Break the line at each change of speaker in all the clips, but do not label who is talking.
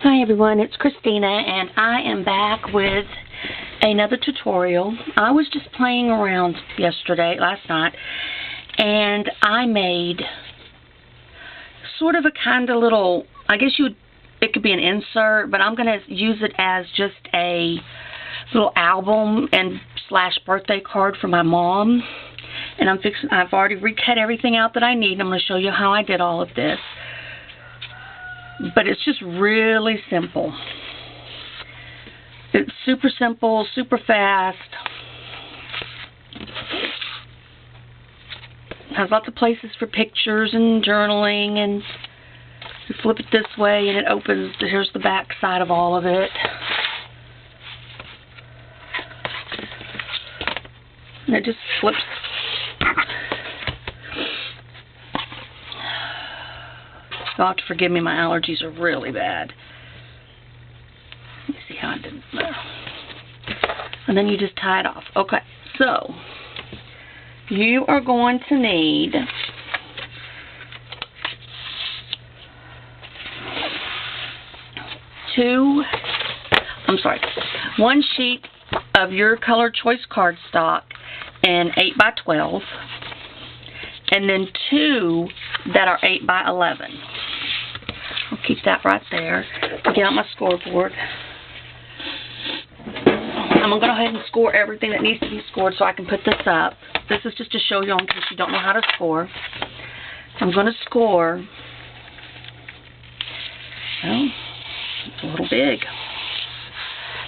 Hi everyone, it's Christina and I am back with another tutorial. I was just playing around last night, and I made sort of a kind of little, it could be an insert, but I'm going to use it as just a little album and / birthday card for my mom. And I've already recut everything out that I need. I'm going to show you how I did all of this. But it's just really simple. It's super simple, super fast. Has lots of places for pictures and journaling, and you flip it this way and it opens. Here's the back side of all of it. And it just flips. You'll have to forgive me, my allergies are really bad. Let me see how I did it there. And then you just tie it off. Okay, so you are going to need one sheet of your color choice cardstock in 8x12, and then 2 that are 8x11. I'll keep that right there. I'll get out my scoreboard. I'm going to go ahead and score everything that needs to be scored so I can put this up. This is just to show you in case you don't know how to score. I'm going to score. Well, it's a little big.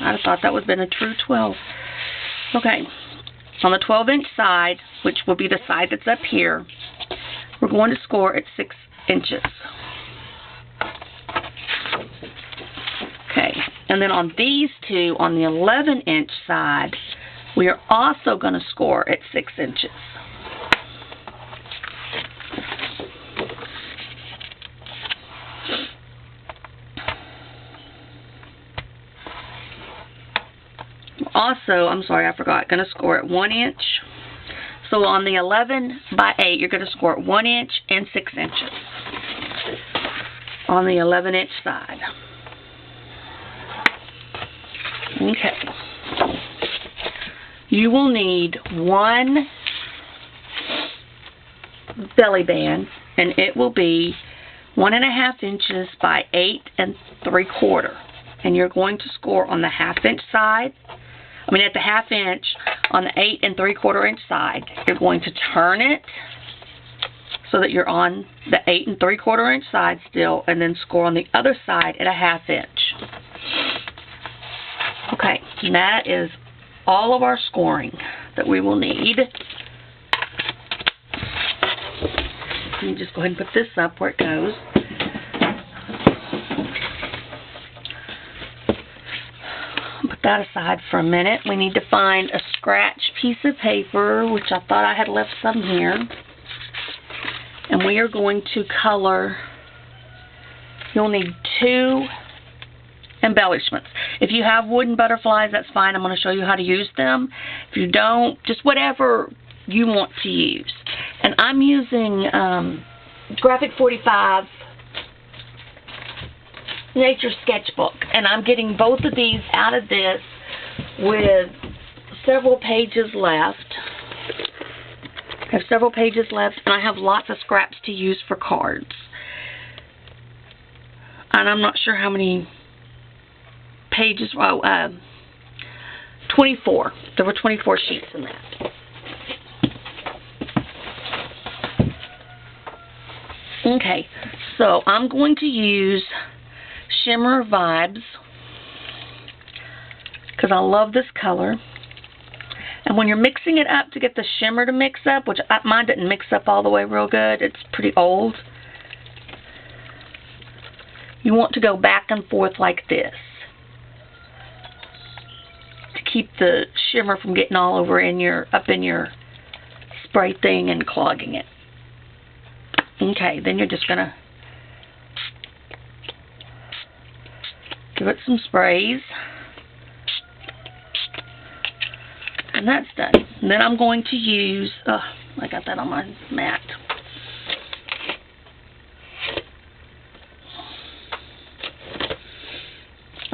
I'd have thought that would have been a true 12. Okay. On the 12-inch side, which will be the side that's up here, we're going to score at 6 inches. Okay, and then on these two, on the 11-inch side, we are also going to score at 6 inches. Also, I'm sorry, I forgot, going to score at 1 inch. So on the 11x8, you're going to score at 1 inch and 6 inches on the 11-inch side. Okay. You will need one belly band, and it will be 1.5 inches by 8 3/4. And you're going to score on the 1/2 inch side. At the 1/2 inch on the 8 3/4 inch side. You're going to turn it so that you're on the 8 3/4 inch side still, and then score on the other side at a 1/2 inch. Okay, and that is all of our scoring that we will need. Let me just go ahead and put this up where it goes. Put that aside for a minute. We need to find a scratch piece of paper, which I thought I had left some here. And we are going to color. You'll need 2 embellishments. If you have wooden butterflies, that's fine. I'm going to show you how to use them. If you don't, just whatever you want to use. And I'm using G45 Nature Sketchbook, and I'm getting both of these out of this with several pages left. I have several pages left, and I have lots of scraps to use for cards. And I'm not sure how many pages. 24. There were 24 sheets in that. Okay, so I'm going to use Shimmer Vibes because I love this color. And when you're mixing it up to get the shimmer to mix up, which mine didn't mix up all the way real good, it's pretty old, you want to go back and forth like this to keep the shimmer from getting all over up in your spray thing and clogging it. Okay, then you're just gonna give it some sprays. And that's done. And then I'm going to use, I got that on my mat.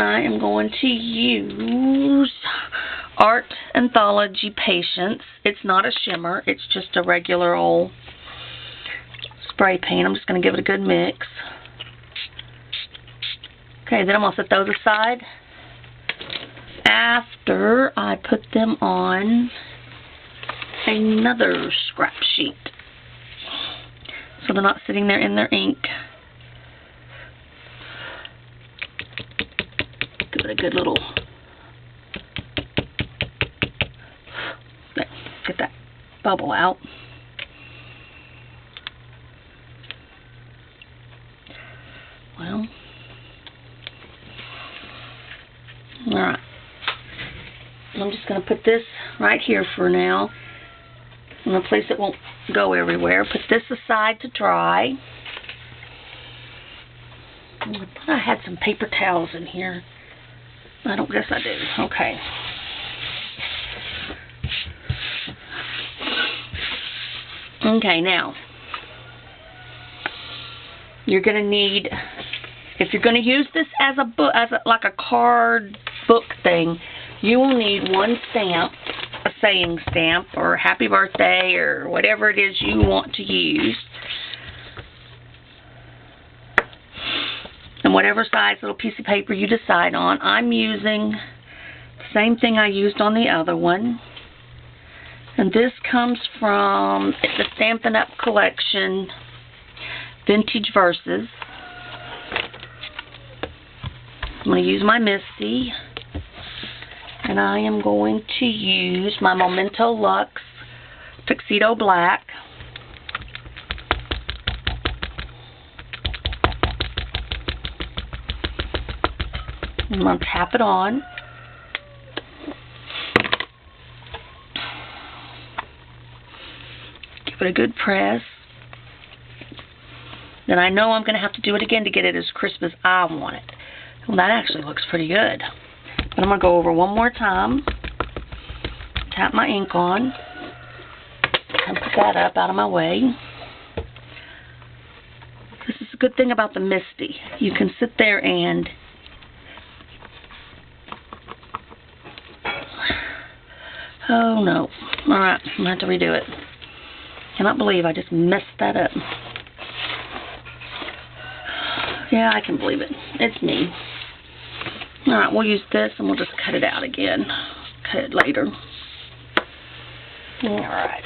I am going to use Art Anthology Patience. It's not a shimmer. It's just a regular old spray paint. I'm just going to give it a good mix. Okay, then I'm going to set those aside after I put them on another scrap sheet, so they're not sitting there in their ink. Give it a good little, get that bubble out. Well, alright. I'm just going to put this right here for now, in a place that won't go everywhere. Put this aside to dry. I thought I had some paper towels in here. I don't guess I do. Okay. Okay, now you're going to need, if you're going to use this as a book, like a card book thing, you will need one stamp, a saying stamp, or happy birthday, or whatever it is you want to use. And whatever size little piece of paper you decide on. I'm using the same thing I used on the other one. And this comes from the Stampin' Up! Collection, Vintage Verses. I'm going to use my Misty. And I am going to use my Memento Luxe Tuxedo Black. I'm going to tap it on. Give it a good press. Then I know I'm going to have to do it again to get it as crisp as I want it. Well, that actually looks pretty good. But I'm going to go over one more time. Tap my ink on. And put that up out of my way. This is a good thing about the Misty. You can sit there and oh no. Alright, I'm going to have to redo it. Cannot believe I just messed that up. Yeah, I can believe it. It's me. Alright, we'll use this and we'll just cut it out again. Cut it later. Alright.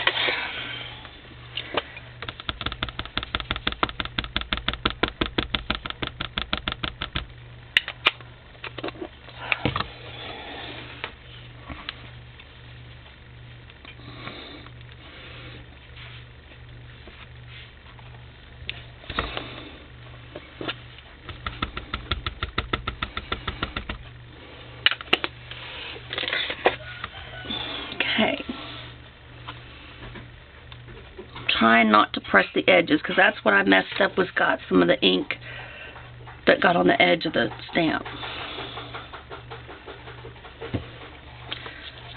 Okay. Trying not to press the edges, because that's what I messed up, was got some of the ink that got on the edge of the stamp.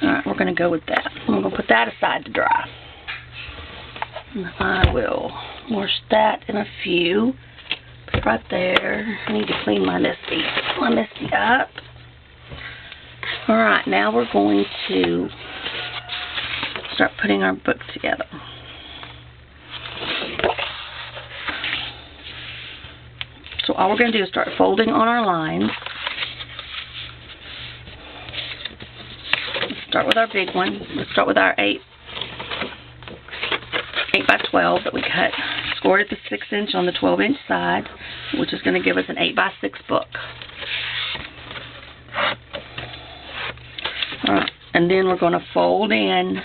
Alright, we're going to go with that. I'm going to put that aside to dry. And I will wash that in a few. Put it right there. I need to clean my Misty up. Alright, now we're going to start putting our book together. So all we're going to do is start folding on our lines. Let's start with our big one. Let's start with our 8 by 12 that we cut. Scored at the 6-inch on the 12-inch side, which is going to give us an 8 by 6 book. Alright, and then we're going to fold in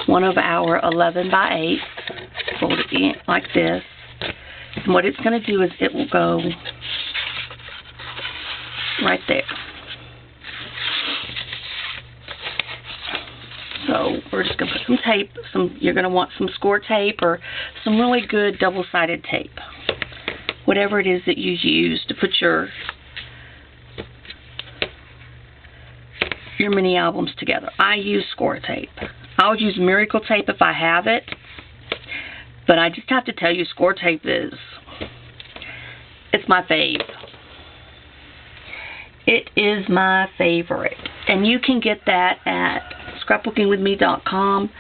one of our 11 by 8. Fold it in like this. And what it's going to do is it will go right there. So we're just going to put some tape. You're going to want some score tape or some really good double-sided tape. Whatever it is that you use to put your mini albums together. I use score tape. I would use Miracle tape if I have it. But I just have to tell you, score tape it's my fave. It is my favorite. And you can get that at scrapbookingwithme.com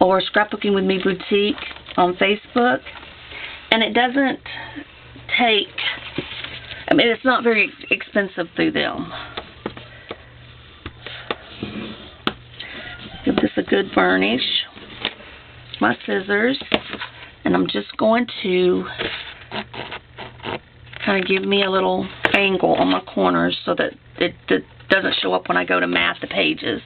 or Scrapbooking with Me Boutique on Facebook. And it doesn't take, I mean, it's not very expensive through them. Give this a good burnish. My scissors. And I'm just going to kind of give me a little angle on my corners so that it doesn't show up when I go to mat the pages.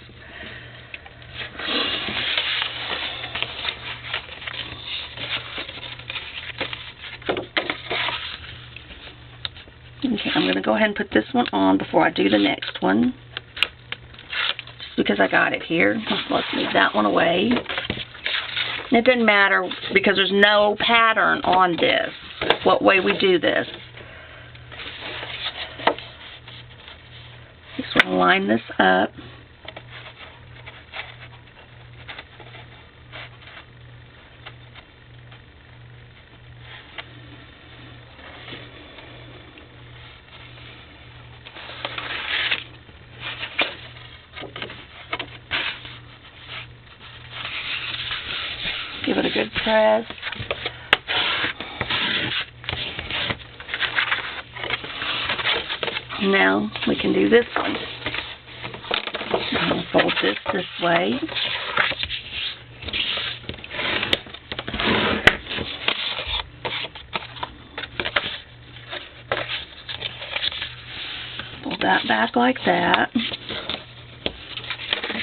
Okay, I'm going to go ahead and put this one on before I do the next one. Just because I got it here. Let's move that one away. It doesn't matter because there's no pattern on this, what way we do this. Just want to line this up. Give it a good press. Now we can do this one. I'm going to fold this way. Fold that back like that.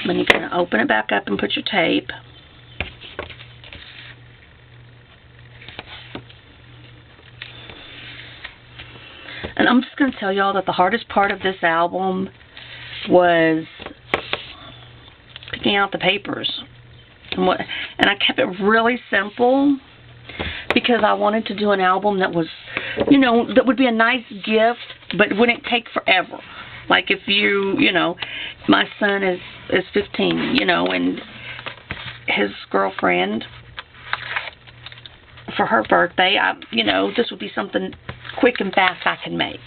Then you're going to open it back up and put your tape. And I'm just going to tell y'all that the hardest part of this album was picking out the papers. And I kept it really simple because I wanted to do an album that was, you know, that would be a nice gift, but wouldn't take forever. Like if you know, my son is 15, you know, and his girlfriend, for her birthday, you know, this would be something quick and fast I can make.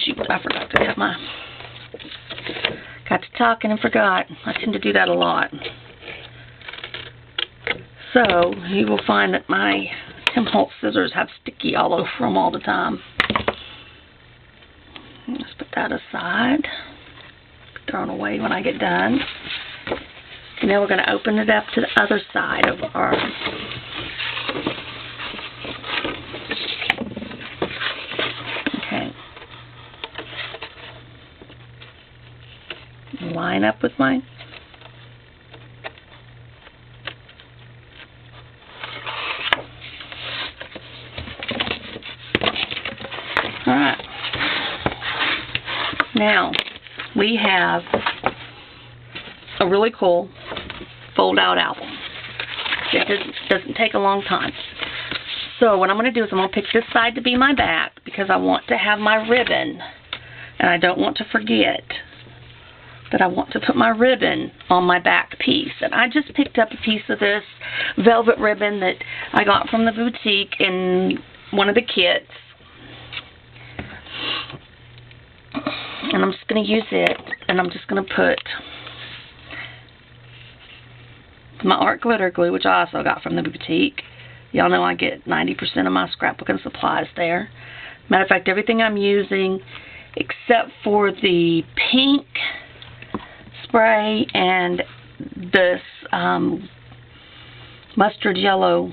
Shoot, I forgot to cut my... Got to talking and forgot. I tend to do that a lot. So, you will find that my Tim Holtz scissors have sticky all over them all the time. Let's put that aside. Throw it away when I get done. And now we're going to open it up to the other side of our... Line up with mine. Alright. Now, we have a really cool fold-out album. It doesn't take a long time. So what I'm going to do is I'm going to pick this side to be my back because I want to have my ribbon. And I don't want to forget that I want to put my ribbon on my back piece. And I just picked up a piece of this velvet ribbon that I got from the boutique in one of the kits. And I'm just going to use it, and I'm just going to put my art glitter glue, which I also got from the boutique. Y'all know I get 90% of my scrapbooking supplies there. Matter of fact, everything I'm using, except for the pink spray and this mustard yellow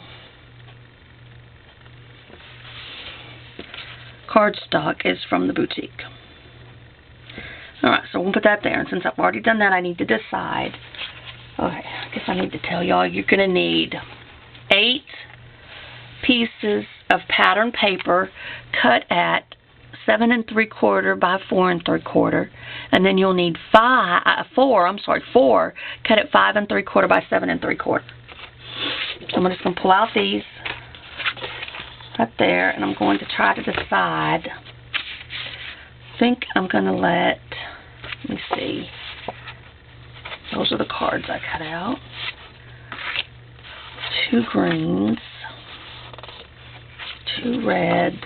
cardstock, is from the boutique. Alright, so we'll put that there. And since I've already done that, I need to decide. Okay, I guess I need to tell y'all you're going to need 8 pieces of pattern paper cut at 7 3/4 by 4 3/4, and then you'll need 4 cut at 5 3/4 by 7 3/4. So I'm just going to pull out these right there, and I'm going to try to decide. I think I'm going to let me see. Those are the cards I cut out. 2 greens, 2 reds,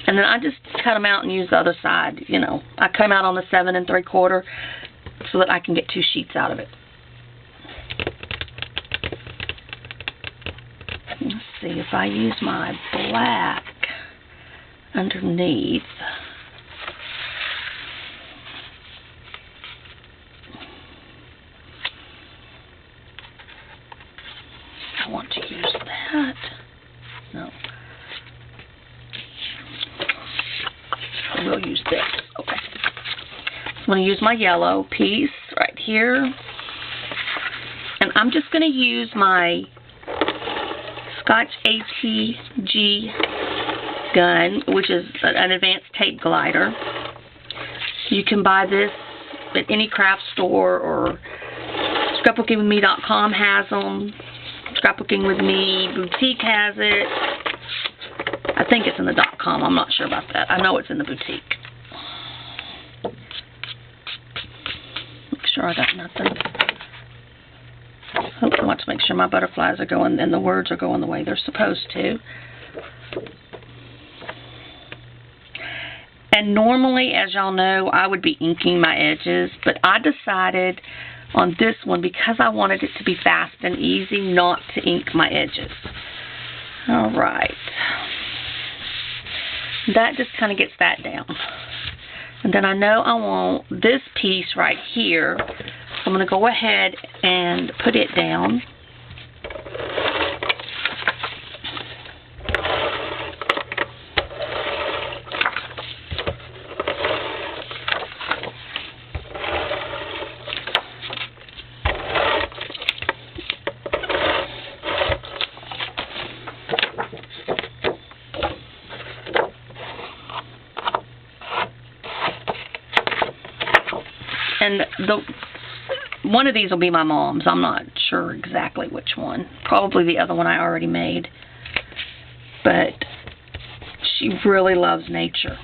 And then I just cut them out and use the other side, you know. I cut them out on the 7 3/4 so that I can get 2 sheets out of it. Let's see if I use my black underneath. I want to use that. No. I will use this. Okay. I'm going to use my yellow piece right here. And I'm just going to use my Scotch ATG gun, which is an advanced tape glider. You can buy this at any craft store, or scrapbookingwithme.com has them. Scrapbooking with Me Boutique has it. I think it's in the .com. I'm not sure about that. I know it's in the boutique. Make sure I got nothing. I want to make sure my butterflies are going and the words are going the way they're supposed to. And normally, as y'all know, I would be inking my edges, but I decided on this one, because I wanted it to be fast and easy, not to ink my edges. Alright. That just kind of gets that down. And then I know I want this piece right here. So I'm going to go ahead and put it down. And one of these will be my mom's. I'm not sure exactly which one. Probably the other one I already made. But she really loves nature.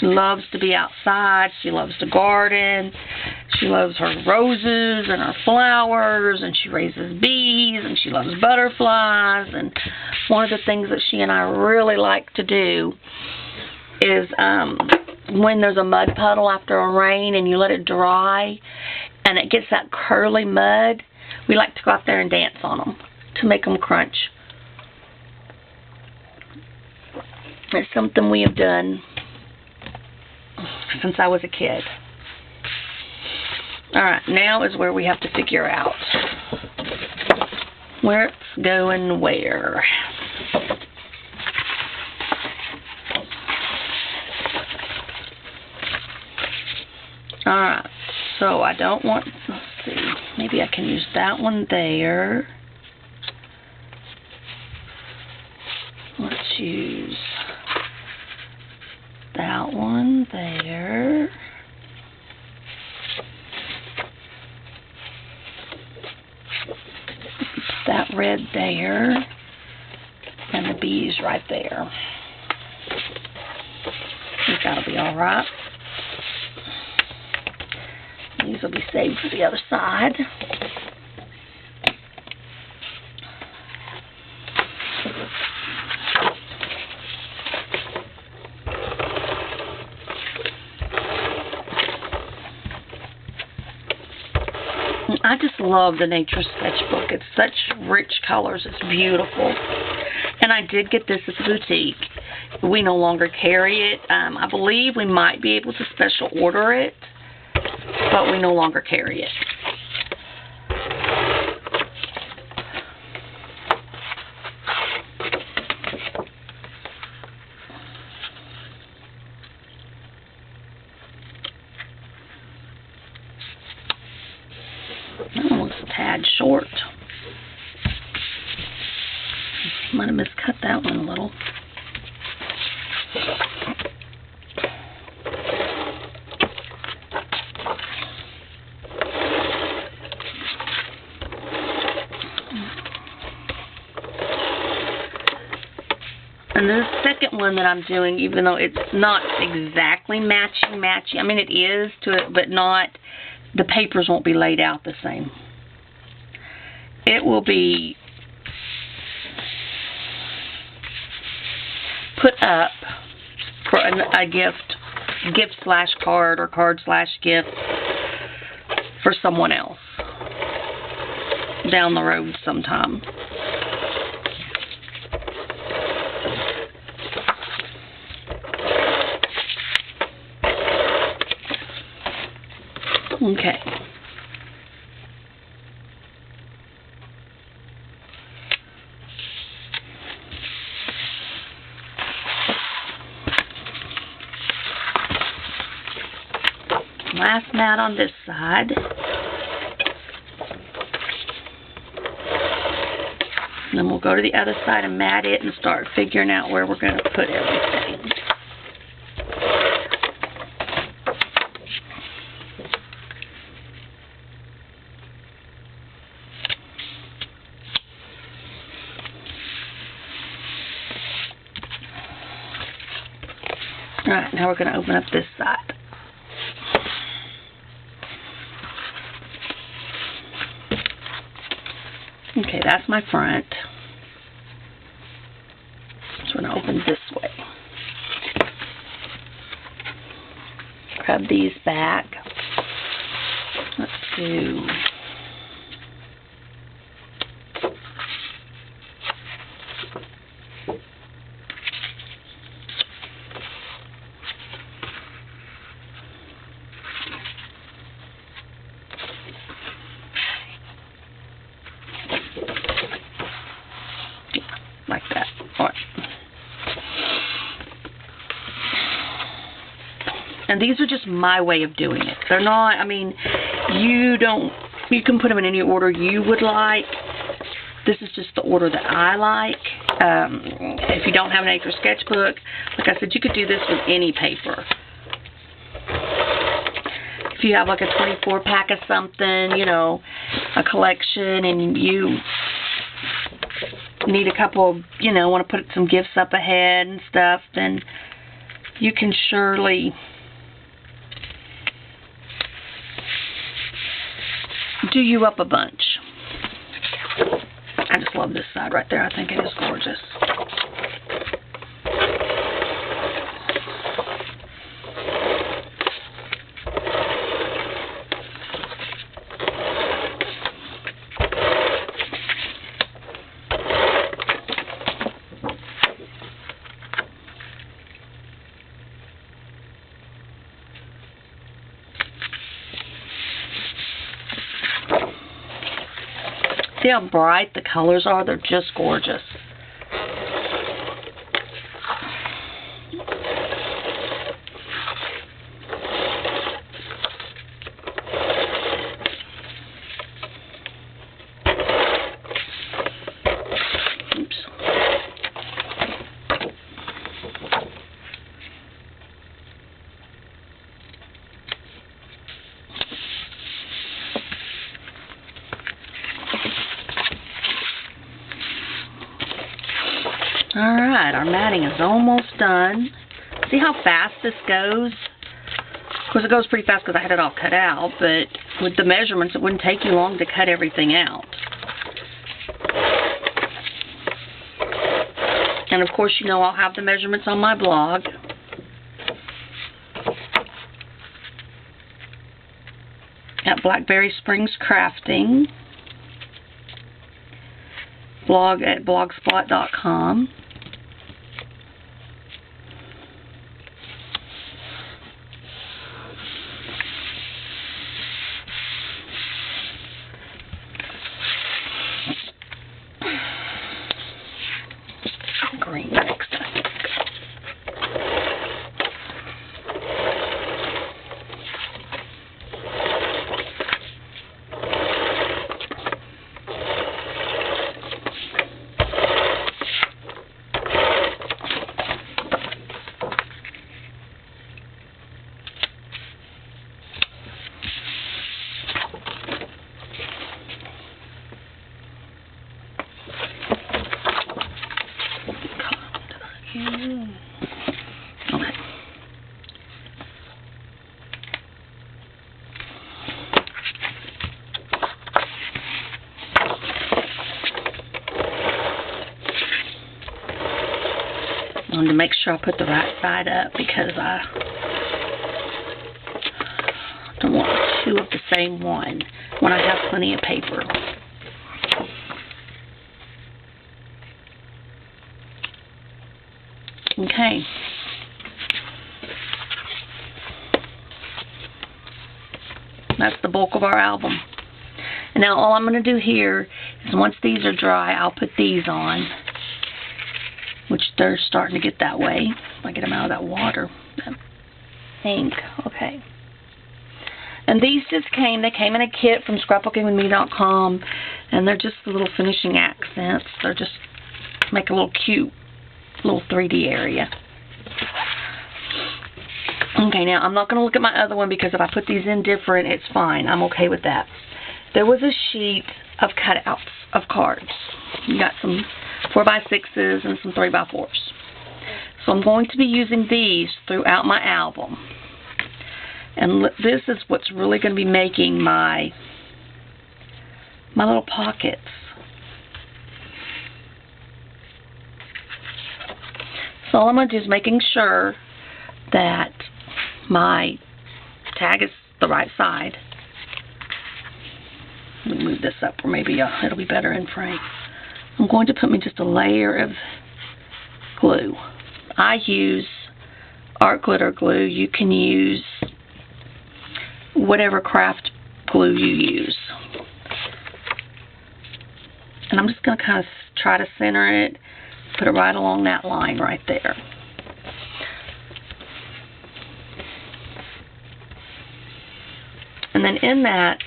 She loves to be outside. She loves to garden. She loves her roses and her flowers. And she raises bees. And she loves butterflies. And one of the things that she and I really like to do is when there's a mud puddle after a rain and you let it dry and it gets that curly mud, we like to go out there and dance on them to make them crunch. It's something we have done since I was a kid. Alright, now is where we have to figure out where it's going where. Alright, so I don't want, let's see, maybe I can use that one there. Let's use that one there. That red there. And the bees right there. I think that'll be alright. These will be saved for the other side. I just love the Nature Sketchbook. It's such rich colors. It's beautiful. And I did get this at the boutique. We no longer carry it. I believe we might be able to special order it, but we no longer carry it. That one looks a tad short. Might have miscut that one a little. And the second one that I'm doing, even though it's not exactly matching, I mean it is to it, but not, the papers won't be laid out the same. It will be put up for a gift slash card or card slash gift for someone else down the road sometime. Okay. Last mat on this side. And then we'll go to the other side and mat it and start figuring out where we're going to put everything. Alright, now we're going to open up this side. Okay, that's my front. So we're going to open this way. Grab these back. Let's do... like that. All right. And these are just my way of doing it. They're not, I mean, you can put them in any order you would like. This is just the order that I like. If you don't have an A4 sketchbook, like I said, you could do this with any paper. If you have like a 24 pack of something, you know, a collection, and you need a couple, you know, want to put some gifts up ahead and stuff, then you can surely do you up a bunch. I just love this side right there. I think it is gorgeous. See how bright the colors are? They're just gorgeous. Oops. Alright, our matting is almost done. See how fast this goes? Of course, it goes pretty fast because I had it all cut out, but with the measurements, it wouldn't take you long to cut everything out. And of course, you know I'll have the measurements on my blog. At Blackberry Springs Crafting. Blog at blogspot.com. Green next. Okay. I wanted to make sure I put the right side up because I don't want two of the same one when I have plenty of paper. Okay. That's the bulk of our album. And now all I'm going to do here is once these are dry, I'll put these on, which they're starting to get that way. If I get them out of that water, that ink. Okay. And these just came, they came in a kit from scrapbookingwithme.com, and they're just the little finishing accents. They're just make a little cute little 3D area. Okay, now I'm not going to look at my other one because if I put these in different, it's fine. I'm okay with that. There was a sheet of cutouts of cards. You got some 4x6s and some 3x4s. So I'm going to be using these throughout my album. And this is what's really going to be making my little pockets. So all I'm going to do is making sure that my tag is the right side. Let me move this up, or maybe it'll be better in frame. I'm going to put me just a layer of glue. I use art glitter glue. You can use whatever craft glue you use. And I'm just going to kind of try to center it, put it right along that line right there. And then in that,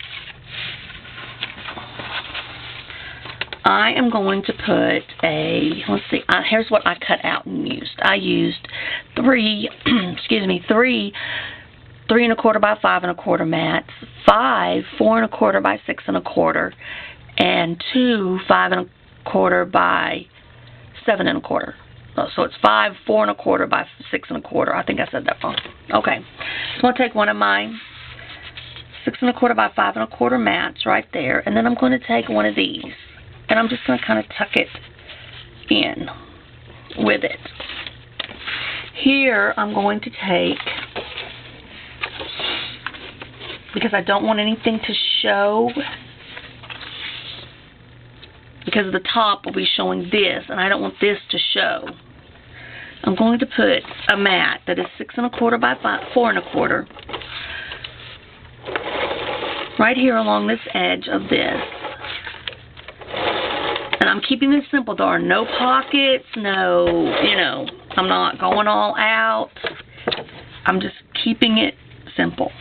I am going to put a, let's see, here's what I cut out and used. I used three 3 3¼ by 5 1/4 mats, 5 4 1/4 by 6 1/4, and 2 5 1/4 by 7 1/4. So it's 5 4 1/4 by 6 1/4. I think I said that wrong. Okay, so I'm going to take one of my 6 1/4 by 5 1/4 mats right there, and then I'm going to take one of these, and I'm just going to kind of tuck it in with it. Here I'm going to take, because I don't want anything to show, because the top will be showing this, and I don't want this to show. I'm going to put a mat that is 6 1/4 by 4 1/4 right here along this edge of this. And I'm keeping this simple. There are no pockets, no, I'm not going all out. I'm just keeping it simple.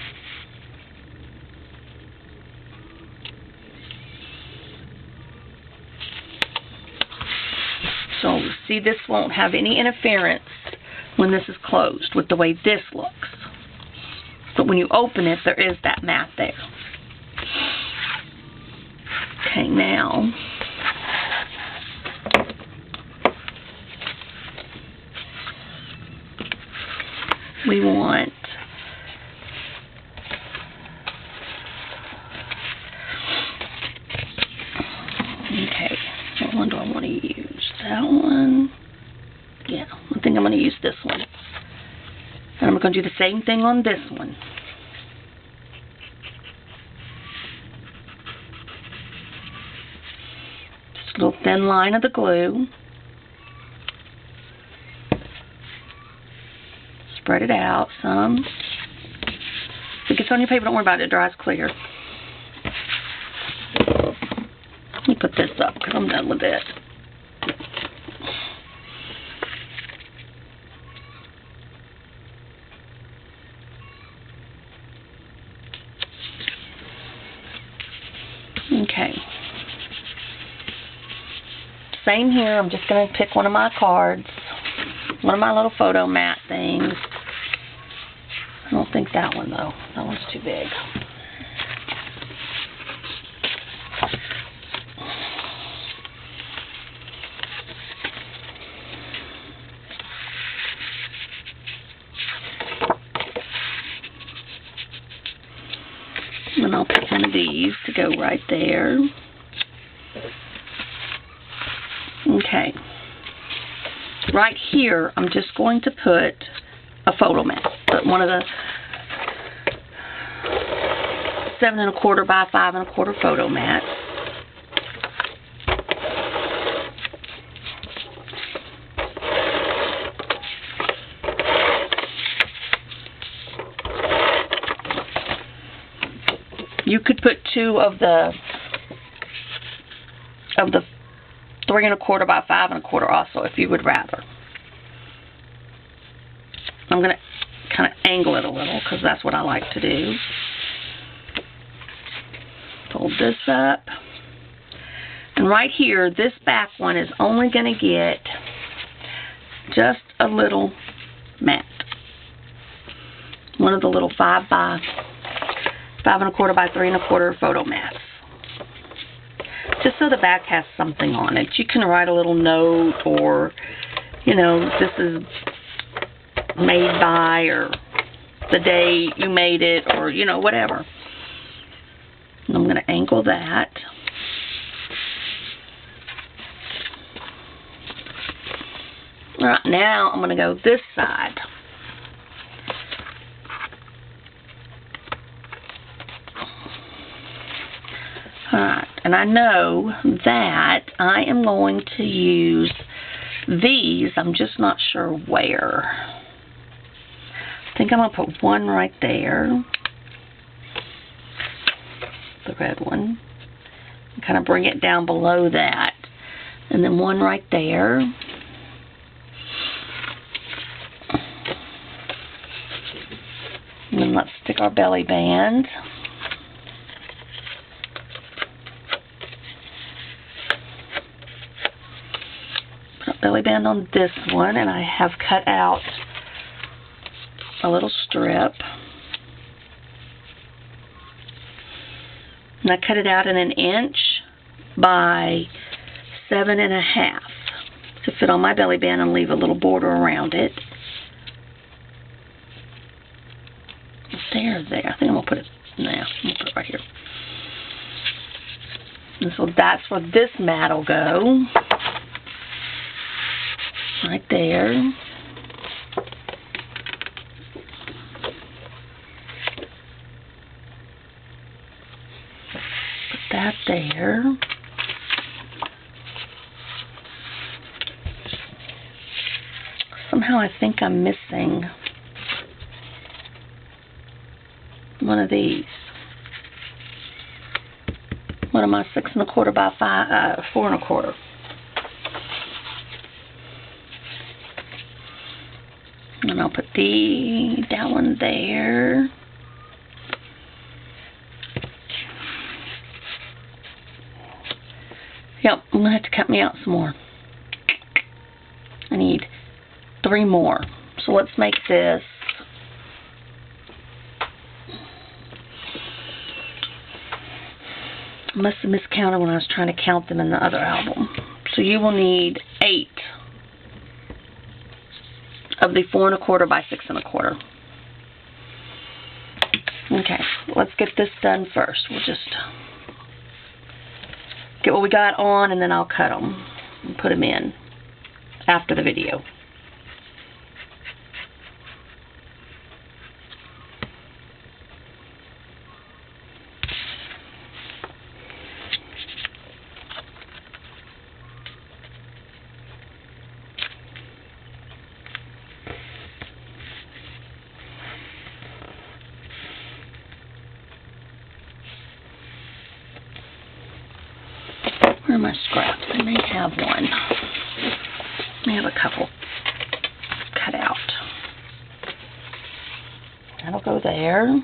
So see, this won't have any interference when this is closed with the way this looks. But when you open it, there is that mat there. Okay, now we want what one do I want to use? That one? Yeah, I think I'm going to use this one. And I'm going to do the same thing on this one. Just a little thin line of the glue. Spread it out some. If it gets on your paper, don't worry about it. It dries clear. Let me put this up because I'm done with it. Okay. Same here. I'm just going to pick one of my cards. One of my little photo mat things. I don't think that one, though. That one's too big. And I'll pick one of these to go right there. Okay. right here, I'm just going to put a photo mat. But one of the 7 1/4 by 5 1/4 photo mats. You could put 2 of the 3 1/4 by 5 1/4 also, if you would rather. I'm going to kind of angle it a little because that's what I like to do. Fold this up. And right here, this back one is only going to get just a little mat. One of the little 5 by 5 1/4 by 3 1/4 photo mats. Just so the back has something on it. You can write a little note, or, you know, this is made by, or the day you made it, or, you know, whatever. And I'm going to angle that. All right, now I'm going to go this side. Alright, and I know that I am going to use these. I'm just not sure where. I think I'm going to put one right there. The red one. And kind of bring it down below that. And then one right there. And then let's stick our belly band. Belly band on this one, and I have cut out a little strip, and I cut it out in 1 inch by 7 1/2 to fit on my belly band and leave a little border around it. There. I think I'm gonna put it now. I'm gonna put it right here. And so that's where this mat will go. Right there. Put that there. Somehow I think I'm missing one of these. One of my 6 1/4 by 4 1/4. And I'll put that one there. Yep, I'm going to have to cut me out some more. I need 3 more. So let's make this I must have miscounted when I was trying to count them in the other album. So you will need 8 of the 4 1/4 by 6 1/4. Okay, let's get this done first. We'll just get what we got on, and then I'll cut them and put them in after the video. Where are my scraps? I may have one. I may have a couple cut out. That'll go there.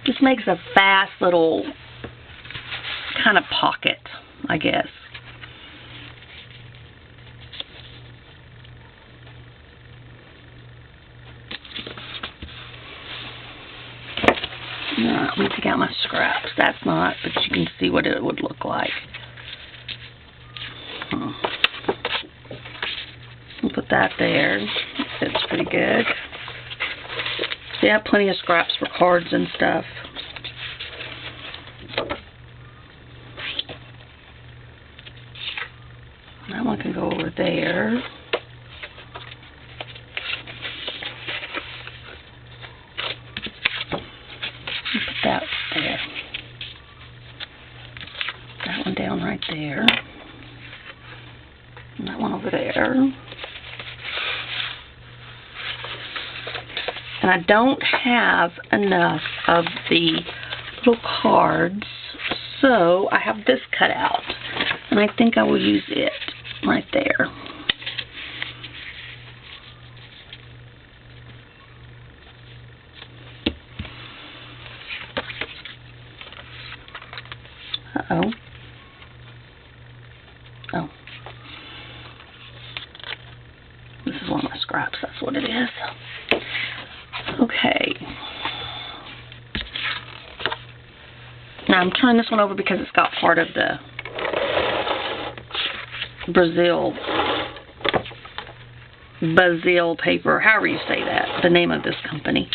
Just makes a fast little kind of pocket, I guess. Let me take out my scraps. That's not, but you can see what it would look like. I'll put that there. It fits pretty good. They have plenty of scraps for cards and stuff. That one can go over there. Put that there. That one down right there. And that one over there. And I don't have enough of the little cards, so I have this cut out. And I think I will use it right there. Uh-oh. Oh. This is one of my scraps, that's what it is. Okay. Now I'm turning this one over because it's got part of the Brazil paper, however you say that, the name of this company.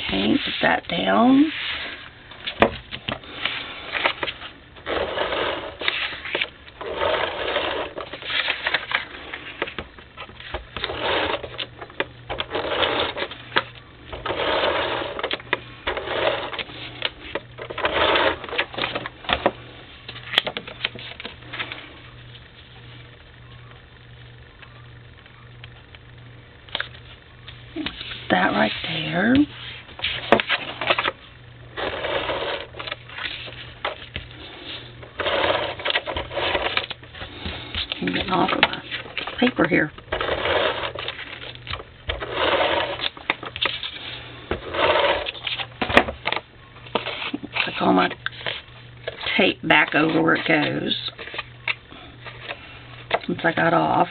Okay, put that down. That right there. I'm getting off of my paper here. Take all my tape back over where it goes since I got off.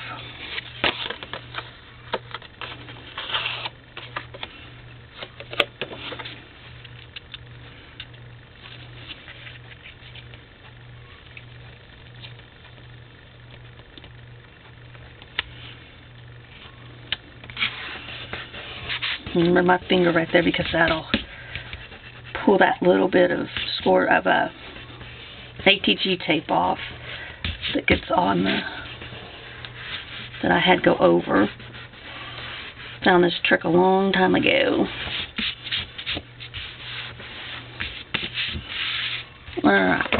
Remember my finger right there because that'll pull that little bit of ATG tape off that gets on the that I had go over. Found this trick a long time ago. Alright.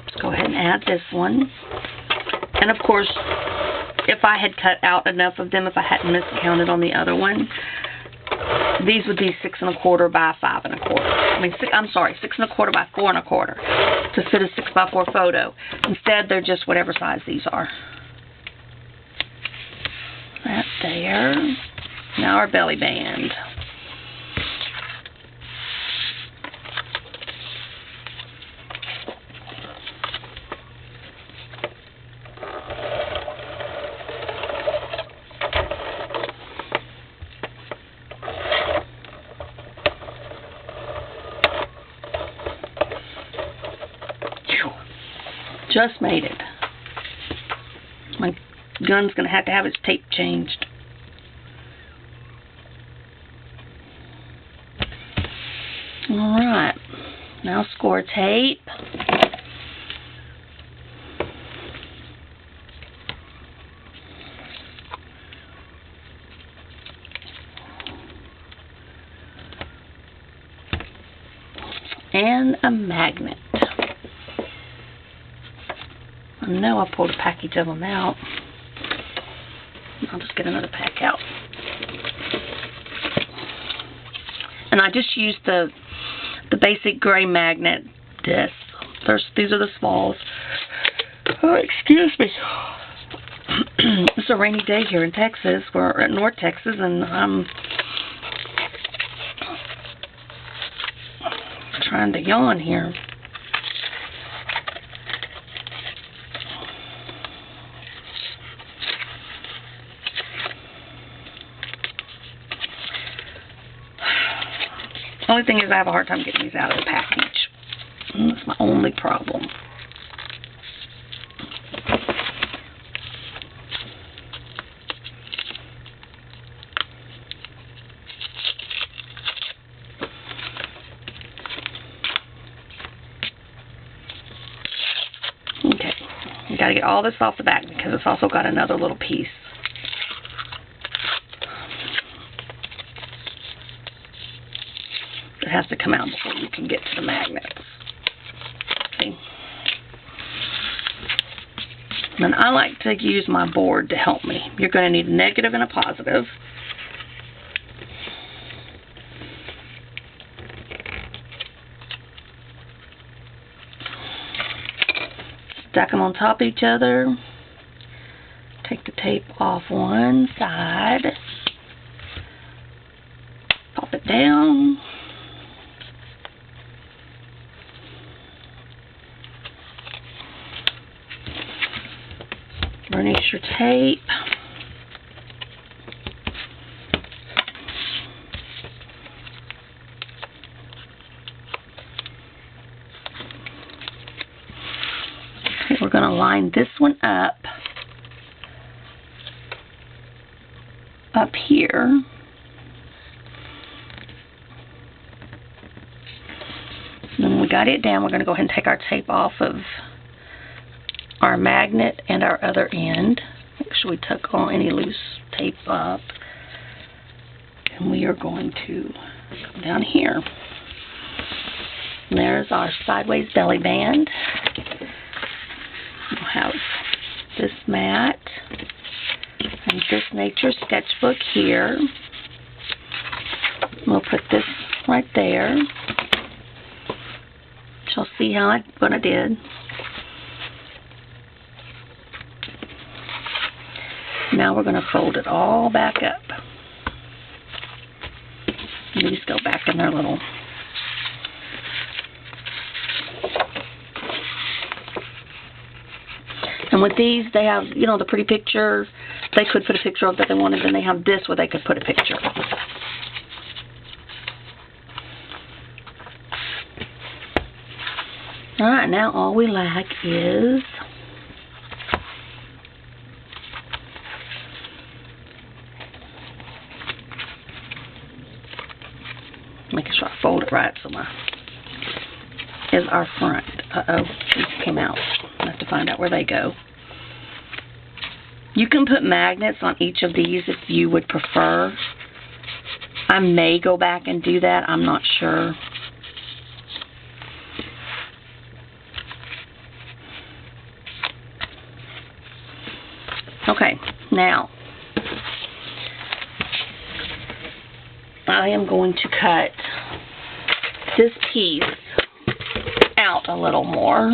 Let's go ahead and add this one. And of course, if I had cut out enough of them, if I hadn't miscounted on the other one, these would be 6 1/4 by 5 1/4. I mean, 6 1/4 by 4 1/4 to fit a 6 by 4 photo. Instead, they're just whatever size these are. That there. Now our belly band. Just made it. My gun's going to have its tape changed. Alright. Now score tape. And a magnet. I know I pulled a package of them out. I'll just get another pack out. And I just used the basic gray magnet discs. These are the smalls. Oh, excuse me. It's a rainy day here in Texas. We're at North Texas, and I'm trying to yawn here. Only thing is I have a hard time getting these out of the package. That's my only problem. Okay, you got to get all this off the back because it's also got another little piece. It has to come out before you can get to the magnets. See? And I like to use my board to help me. You're going to need a negative and a positive. Stack them on top of each other. Take the tape off one side. Pop it down. Burnish your tape. Okay, we're going to line this one up here. Then we got it down. We're going to go ahead and take our tape off of our magnet and our other end. Make sure we tuck all any loose tape up. And we are going to go down here. And there's our sideways belly band. We'll have this mat and this nature sketchbook here. We'll put this right there. You'll see what I did. Now we're going to fold it all back up. These go back in their little... And with these, they have, you know, the pretty picture. They could put a picture of that they wanted. Then they have this where they could put a picture. Alright, now all we lack is... making sure I fold it right so is our front. These came out. I have to find out where they go. You can put magnets on each of these if you would prefer. I may go back and do that. I'm not sure. Okay, now I am going to cut this piece out a little more.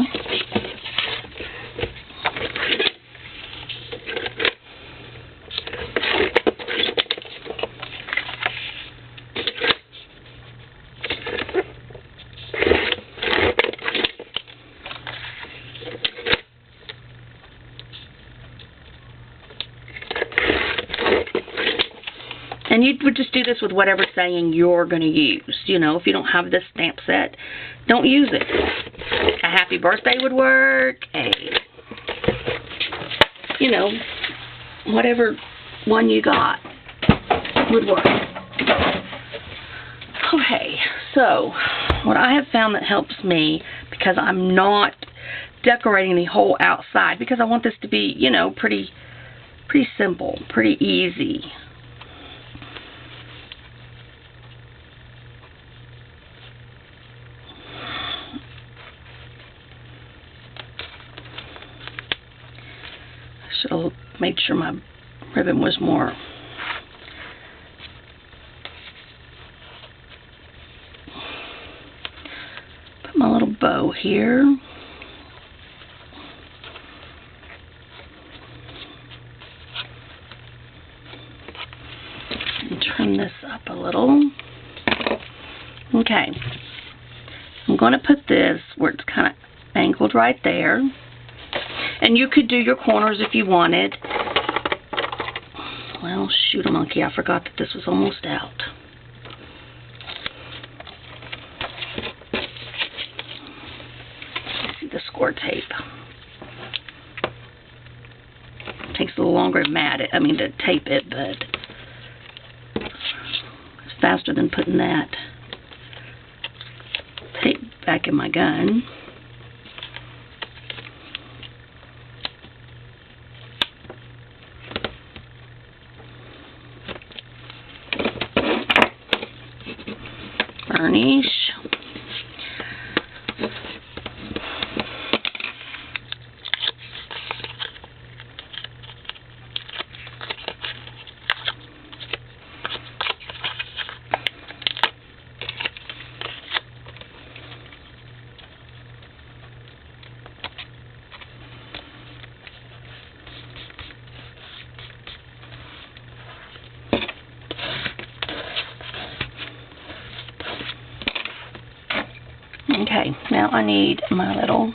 And you would just do this with whatever saying you're going to use. You know, if you don't have this stamp set, don't use it. A happy birthday would work. You know, whatever one you got would work. Okay, so what I have found that helps me, because I'm not decorating the whole outside, because I want this to be, you know, pretty simple, pretty easy. Should have made sure my ribbon was more put my little bow here. And trim this up a little. Okay. I'm going to put this where it's kind of angled right there. And you could do your corners if you wanted. Well, shoot a monkey, I forgot that this was almost out. score tape. It takes a little longer to to tape it, but it's faster than putting that tape back in my gun. Varnish. Okay, now I need my little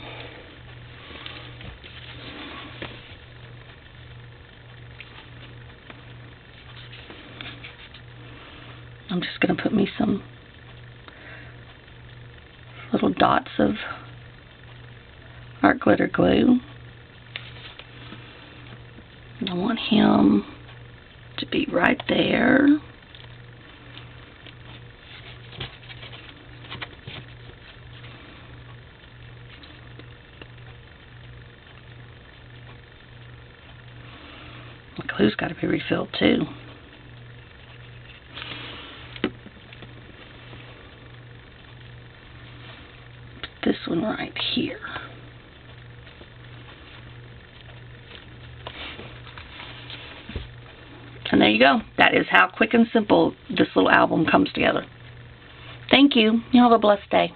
I'm just going to put me some little dots of art glitter glue. And I want him to be right there. The glue's got to be refilled too. Put this one right here. And there you go. That is how quick and simple this little album comes together. Thank you. You have a blessed day.